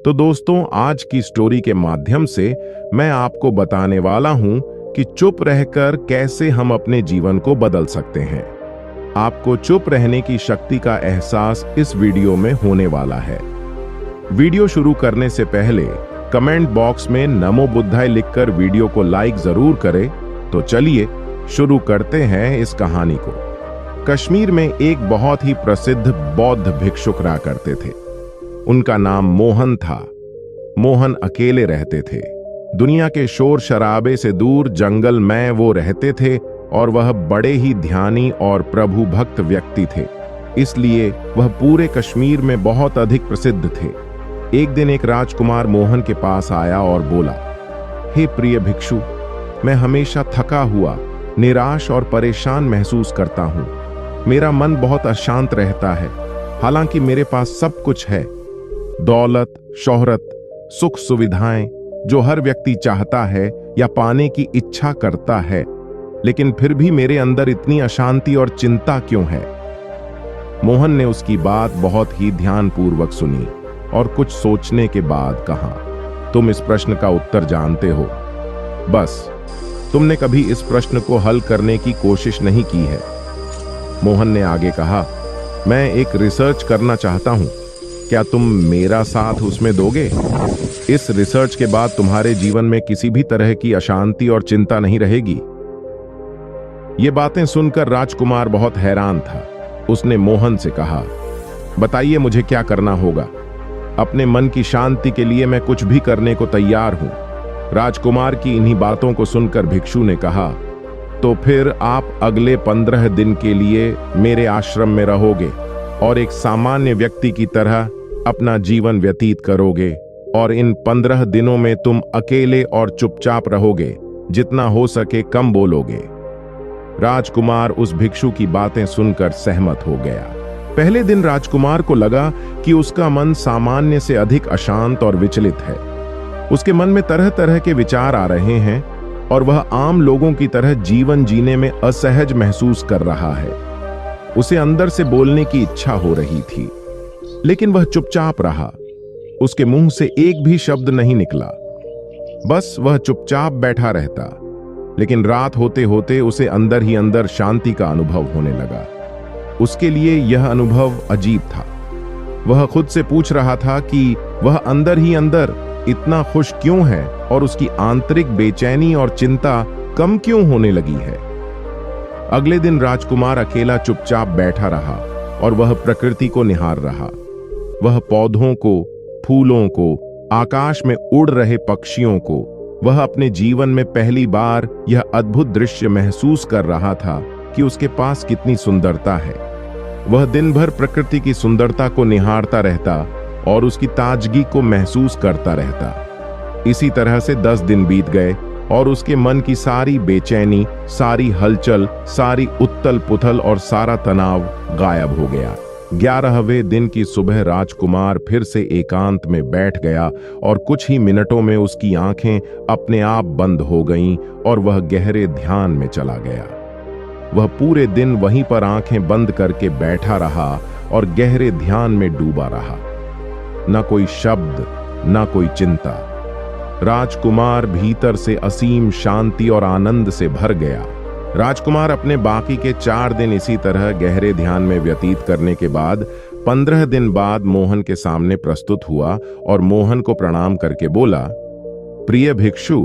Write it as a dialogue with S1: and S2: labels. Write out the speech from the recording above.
S1: तो दोस्तों, आज की स्टोरी के माध्यम से मैं आपको बताने वाला हूं कि चुप रहकर कैसे हम अपने जीवन को बदल सकते हैं। आपको चुप रहने की शक्ति का एहसास इस वीडियो में होने वाला है। वीडियो शुरू करने से पहले कमेंट बॉक्स में नमो बुद्धाय लिखकर वीडियो को लाइक जरूर करें। तो चलिए शुरू करते हैं इस कहानी को। कश्मीर में एक बहुत ही प्रसिद्ध बौद्ध भिक्षुक रहा करते थे। उनका नाम मोहन था। मोहन अकेले रहते थे। दुनिया के शोर शराबे से दूर जंगल में वो रहते थे और वह बड़े ही ध्यानी और प्रभु भक्त व्यक्ति थे। इसलिए वह पूरे कश्मीर में बहुत अधिक प्रसिद्ध थे। एक दिन एक राजकुमार मोहन के पास आया और बोला, हे प्रिय भिक्षु, मैं हमेशा थका हुआ, निराश और परेशान महसूस करता हूँ। मेरा मन बहुत अशांत रहता है। हालांकि मेरे पास सब कुछ है, दौलत, शोहरत, सुख सुविधाएं जो हर व्यक्ति चाहता है या पाने की इच्छा करता है, लेकिन फिर भी मेरे अंदर इतनी अशांति और चिंता क्यों है? मोहन ने उसकी बात बहुत ही ध्यानपूर्वक सुनी और कुछ सोचने के बाद कहा, तुम इस प्रश्न का उत्तर जानते हो, बस तुमने कभी इस प्रश्न को हल करने की कोशिश नहीं की है। मोहन ने आगे कहा, मैं एक रिसर्च करना चाहता हूं, क्या तुम मेरा साथ उसमें दोगे? इस रिसर्च के बाद तुम्हारे जीवन में किसी भी तरह की अशांति और चिंता नहीं रहेगी। ये बातें सुनकर राजकुमार बहुत हैरान था। उसने मोहन से कहा, बताइए मुझे क्या करना होगा? अपने मन की शांति के लिए मैं कुछ भी करने को तैयार हूं। राजकुमार की इन्हीं बातों को सुनकर भिक्षु ने कहा, तो फिर आप अगले 15 दिन के लिए मेरे आश्रम में रहोगे और एक सामान्य व्यक्ति की तरह अपना जीवन व्यतीत करोगे, और इन 15 दिनों में तुम अकेले और चुपचाप रहोगे, जितना हो सके कम बोलोगे। राजकुमार उस भिक्षु की बातें सुनकर सहमत हो गया। पहले दिन राजकुमार को लगा कि उसका मन सामान्य से अधिक अशांत और विचलित है। उसके मन में तरह तरह के विचार आ रहे हैं और वह आम लोगों की तरह जीवन जीने में असहज महसूस कर रहा है। उसे अंदर से बोलने की इच्छा हो रही थी, लेकिन वह चुपचाप रहा। उसके मुंह से एक भी शब्द नहीं निकला, बस वह चुपचाप बैठा रहता। लेकिन रात होते होते उसे अंदर ही अंदर शांति का अनुभव होने लगा। उसके लिए यह अनुभव अजीब था। वह खुद से पूछ रहा था कि वह अंदर ही अंदर इतना खुश क्यों है और उसकी आंतरिक बेचैनी और चिंता कम क्यों होने लगी है। अगले दिन राजकुमार अकेला चुपचाप बैठा रहा और वह प्रकृति को निहार रहा। वह पौधों को, फूलों को, आकाश में उड़ रहे पक्षियों को, वह अपने जीवन में पहली बार यह अद्भुत दृश्य महसूस कर रहा था कि उसके पास कितनी सुंदरता है। वह दिन भर प्रकृति की सुंदरता को निहारता रहता और उसकी ताजगी को महसूस करता रहता। इसी तरह से 10 दिन बीत गए और उसके मन की सारी बेचैनी, सारी हलचल, सारी उत्तल पुथल और सारा तनाव गायब हो गया। 11वें दिन की सुबह राजकुमार फिर से एकांत में बैठ गया और कुछ ही मिनटों में उसकी आंखें अपने आप बंद हो गईं और वह गहरे ध्यान में चला गया। वह पूरे दिन वहीं पर आंखें बंद करके बैठा रहा और गहरे ध्यान में डूबा रहा। न कोई शब्द, न कोई चिंता। राजकुमार भीतर से असीम शांति और आनंद से भर गया। राजकुमार अपने बाकी के 4 दिन इसी तरह गहरे ध्यान में व्यतीत करने के बाद 15 दिन बाद मोहन के सामने प्रस्तुत हुआ और मोहन को प्रणाम करके बोला, प्रिय भिक्षु,